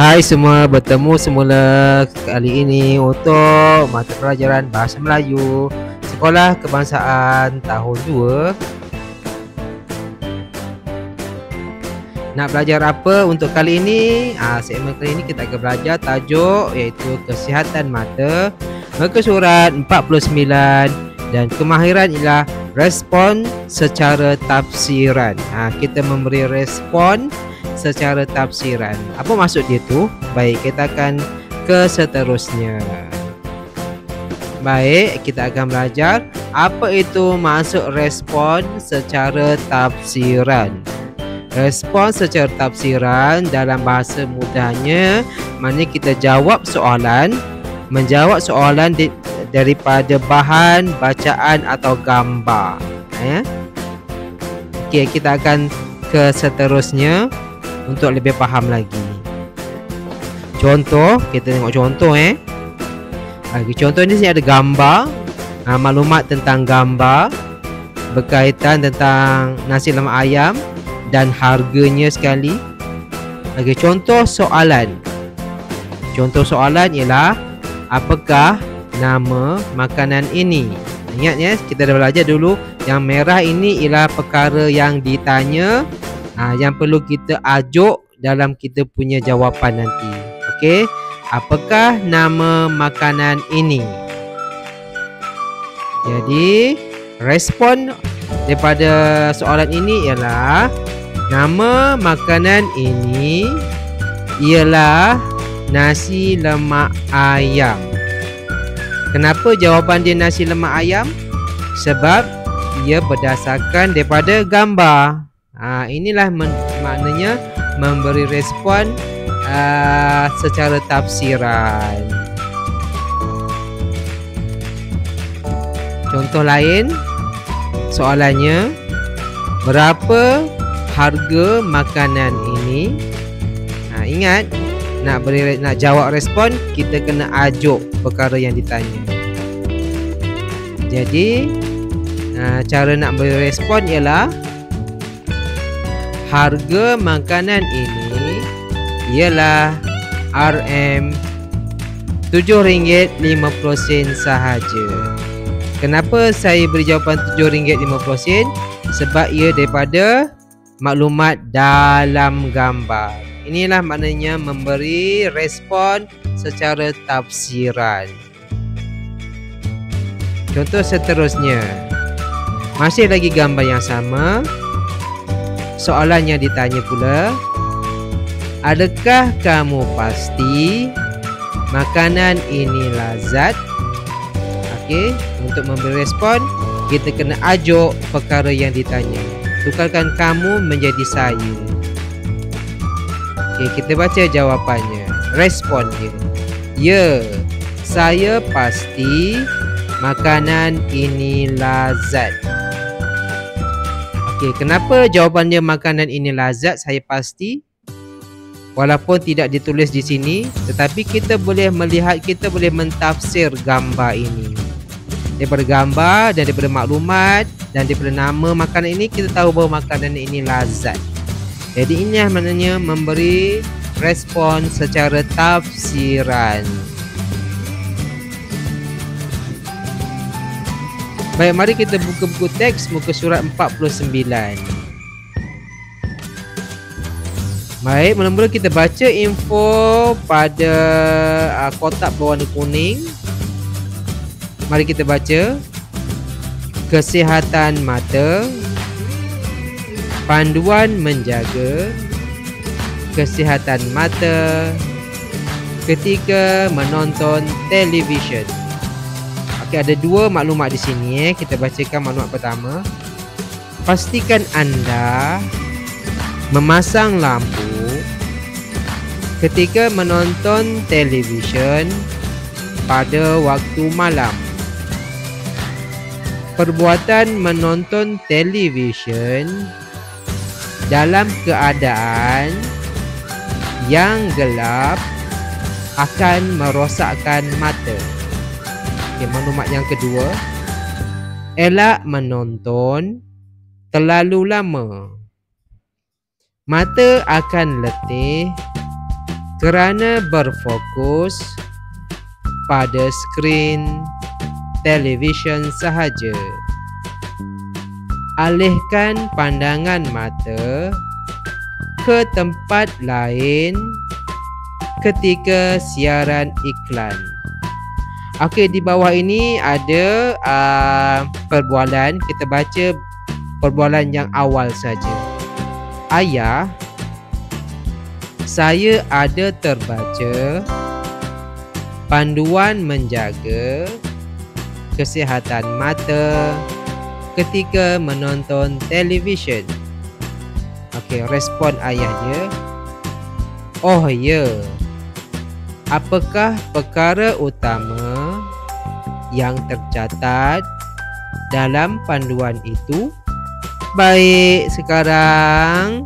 Hai semua, bertemu semula kali ini untuk mata pelajaran Bahasa Melayu Sekolah Kebangsaan tahun 2. Nak belajar apa untuk kali ini? Segmen kali ini kita akan belajar tajuk iaitu Kesihatan Mata, muka surat 49, dan kemahiran ialah respon secara tafsiran. Kita memberi respon secara tafsiran. Apa maksud dia tu? Baik, kita akan ke seterusnya. Baik, kita akan belajar apa itu maksud respon secara tafsiran. Respon secara tafsiran dalam bahasa mudahnya maknanya kita jawab soalan, menjawab soalan daripada bahan bacaan atau gambar. Okey, kita akan ke seterusnya untuk lebih faham lagi. Contoh, kita tengok contoh contoh ni sini ada gambar, maklumat tentang gambar berkaitan tentang nasi lemak ayam dan harganya sekali. Contoh soalan. Contoh soalan ialah apakah nama makanan ini? Ingat ya, kita dah belajar dulu yang merah ini ialah perkara yang ditanya, yang perlu kita ajuk dalam kita punya jawapan nanti. Okey, apakah nama makanan ini? Jadi respon daripada soalan ini ialah nama makanan ini ialah nasi lemak ayam. Kenapa jawapan dia nasi lemak ayam? Sebab ia berdasarkan daripada gambar. Inilah maknanya memberi respon secara tafsiran. Contoh lain, soalannya, berapa harga makanan ini? Ingat, nak jawab respon, kita kena ajuk perkara yang ditanya. Jadi cara nak beri respon ialah harga makanan ini ialah RM RM7.50 sahaja. Kenapa saya beri jawapan RM7.50? Sebab ia daripada maklumat dalam gambar. Inilah maknanya memberi respon secara tafsiran. Contoh seterusnya, masih lagi gambar yang sama. Soalan yang ditanya pula, adakah kamu pasti makanan ini lazat? Okey, untuk memberi respon, kita kena ajuk perkara yang ditanya. Tukarkan kamu menjadi saya. Okey, kita baca jawapannya. Respon dia. Ya, saya pasti makanan ini lazat. Okey, kenapa jawapan dia makanan ini lazat? Saya pasti. Walaupun tidak ditulis di sini, tetapi kita boleh melihat, kita boleh mentafsir gambar ini. Daripada gambar dan daripada maklumat dan daripada nama makanan ini, kita tahu bahawa makanan ini lazat. Jadi ini maknanya memberi respon secara tafsiran. Baik, mari kita buka buku teks muka surat 49. Baik, mula-mula kita baca info pada kotak berwarna kuning. Mari kita baca. Kesihatan mata, panduan menjaga kesihatan mata ketika menonton televisyen. Okey, ada dua maklumat di sini. Kita bacakan maklumat pertama. Pastikan anda memasang lampu ketika menonton televisyen pada waktu malam. Perbuatan menonton televisyen dalam keadaan yang gelap akan merosakkan mata. Maklumat yang kedua, elak menonton terlalu lama. Mata akan letih kerana berfokus pada skrin televisyen sahaja. Alihkan pandangan mata ke tempat lain ketika siaran iklan. Okey, di bawah ini ada perbualan. Kita baca perbualan yang awal saja. Ayah, saya ada terbaca panduan menjaga kesihatan mata ketika menonton televisyen. Okey, respon ayah dia, oh ya, apakah perkara utama yang tercatat dalam panduan itu? Baik, sekarang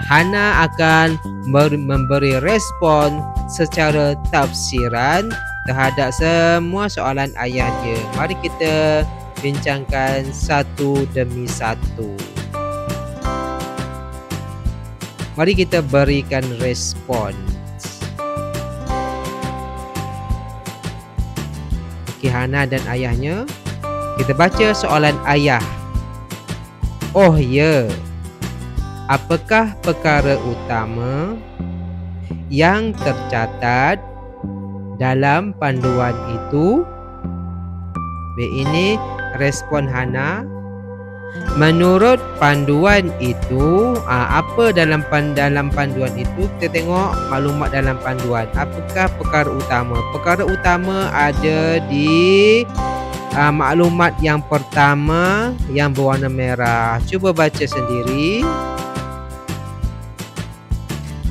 Hana akan memberi respon secara tafsiran terhadap semua soalan ayah dia. Mari kita bincangkan satu demi satu. Mari kita berikan respon. Okey, Hana dan ayahnya. Kita baca soalan ayah. Oh ya, apakah perkara utama yang tercatat dalam panduan itu? Ini respon Hana. Menurut panduan itu, apa dalam panduan itu? Kita tengok maklumat dalam panduan. Apakah perkara utama? Perkara utama ada di maklumat yang pertama yang berwarna merah. Cuba baca sendiri.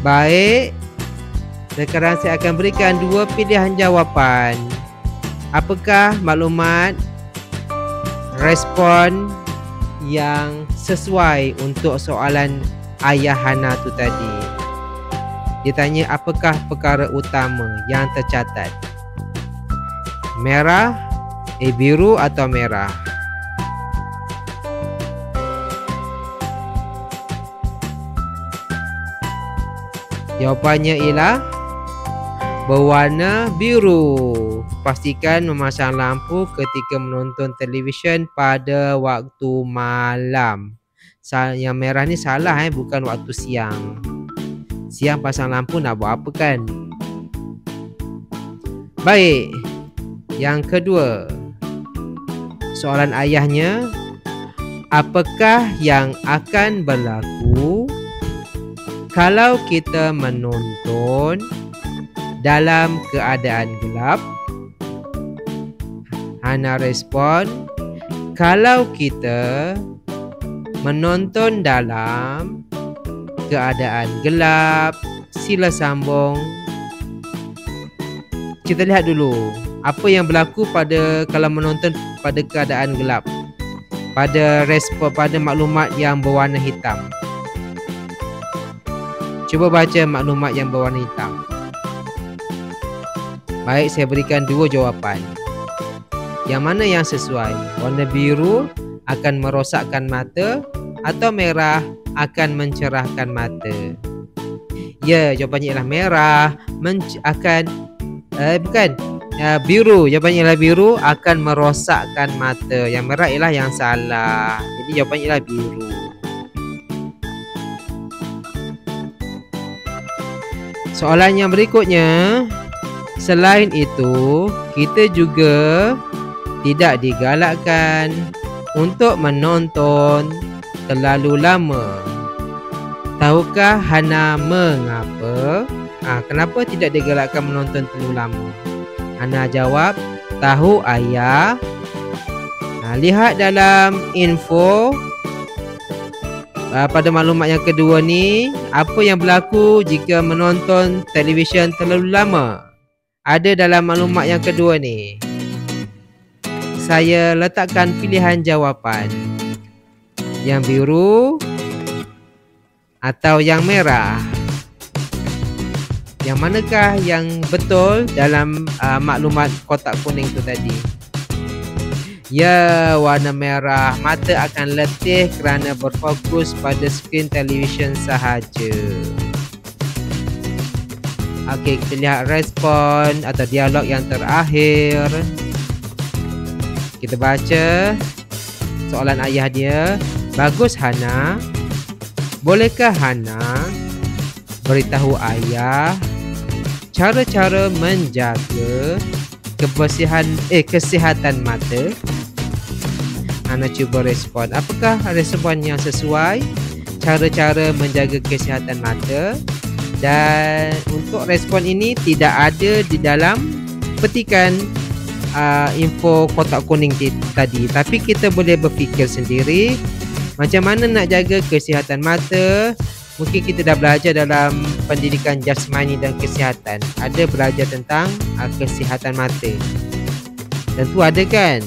Baik, sekarang saya akan berikan dua pilihan jawapan. Apakah maklumat respon yang sesuai untuk soalan ayah Hana tu tadi? Dia tanya apakah perkara utama yang tercatat? Merah, biru atau merah? Jawapannya ialah berwarna biru. Pastikan memasang lampu ketika menonton televisyen pada waktu malam. Yang merah ni salah, bukan waktu siang. Siang pasang lampu nak buat apa kan? Baik, yang kedua, soalan ayahnya, apakah yang akan berlaku kalau kita menonton dalam keadaan gelap? Hana respon, kalau kita menonton dalam keadaan gelap. Sila sambung. Kita lihat dulu apa yang berlaku kalau menonton pada keadaan gelap. Pada respon, pada maklumat yang berwarna hitam. Cuba baca maklumat yang berwarna hitam. Baik, saya berikan dua jawapan. Yang mana yang sesuai? Warna biru akan merosakkan mata atau merah akan mencerahkan mata? Ya, jawapannya ialah merah biru. Jawapannya ialah biru akan merosakkan mata. Yang merah ialah yang salah. Jadi jawapannya ialah biru. Soalan yang berikutnya, selain itu, kita juga tidak digalakkan untuk menonton terlalu lama. Tahukah Hana mengapa? Kenapa tidak digalakkan menonton terlalu lama? Hana jawab, tahu ayah. Lihat dalam info pada maklumat yang kedua ni, apa yang berlaku jika menonton televisyen terlalu lama? Ada dalam maklumat yang kedua ni. Saya letakkan pilihan jawapan. Yang biru atau yang merah? Yang manakah yang betul dalam maklumat kotak kuning tu tadi? Ya, warna merah. Mata akan letih kerana berfokus pada skrin televisyen sahaja. Okey, kita lihat respon atau dialog yang terakhir. Kita baca soalan ayah dia. Bagus Hana. Bolehkah Hana beritahu ayah cara-cara menjaga kesihatan mata? Hana cuba respon. Apakah respon yang sesuai cara-cara menjaga kesihatan mata? Dan untuk respon ini tidak ada di dalam petikan info kotak kuning tadi, tapi kita boleh berfikir sendiri macam mana nak jaga kesihatan mata. Mungkin kita dah belajar dalam pendidikan jasmani dan kesihatan, ada belajar tentang kesihatan mata. Tentu ada kan?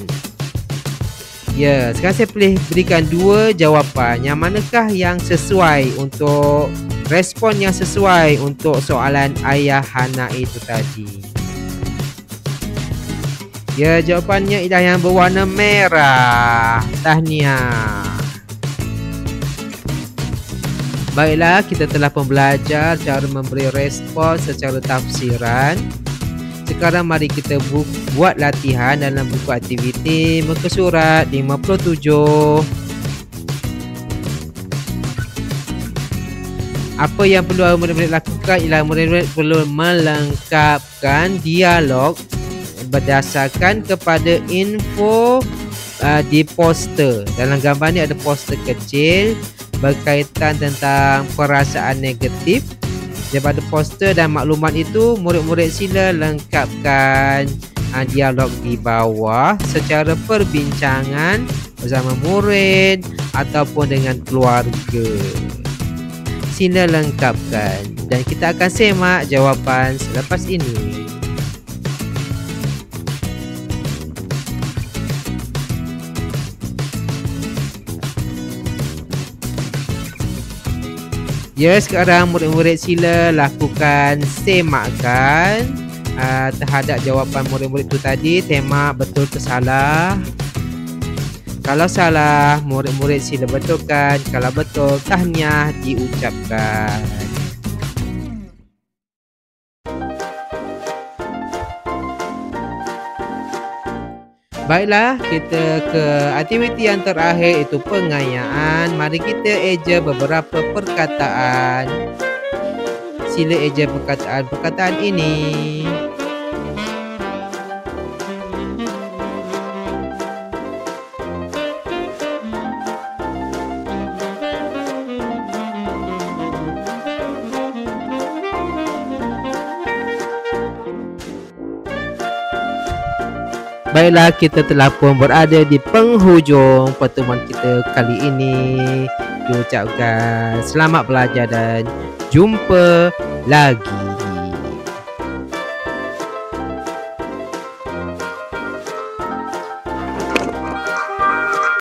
Ya, sekarang saya boleh berikan dua jawapan. Yang manakah yang sesuai untuk respon yang sesuai untuk soalan ayah Hana itu tadi? Ya, jawapannya ialah yang berwarna merah. Tahniah. Baiklah, kita telah pun belajar cara memberi respon secara tafsiran. Sekarang mari kita buat latihan dalam buku aktiviti muka surat 57. Apa yang perlu murid-murid lakukan ialah murid-murid perlu melengkapkan dialog berdasarkan kepada info di poster. Dalam gambar ni ada poster kecil berkaitan tentang perasaan negatif. Daripada poster dan maklumat itu, murid-murid sila lengkapkan dialog di bawah secara perbincangan bersama murid ataupun dengan keluarga. Sila lengkapkan dan kita akan semak jawapan selepas ini. Ya, sekarang murid-murid sila lakukan semakan terhadap jawapan murid-murid itu tadi. Semak betul ke salah. Kalau salah, murid-murid sila betulkan. Kalau betul, tahniah diucapkan. Baiklah, kita ke aktiviti yang terakhir, iaitu pengayaan. Mari kita eja beberapa perkataan. Sila eja perkataan ini. Baiklah, kita telah pun berada di penghujung pertemuan kita kali ini. Diucapkan selamat belajar dan jumpa lagi.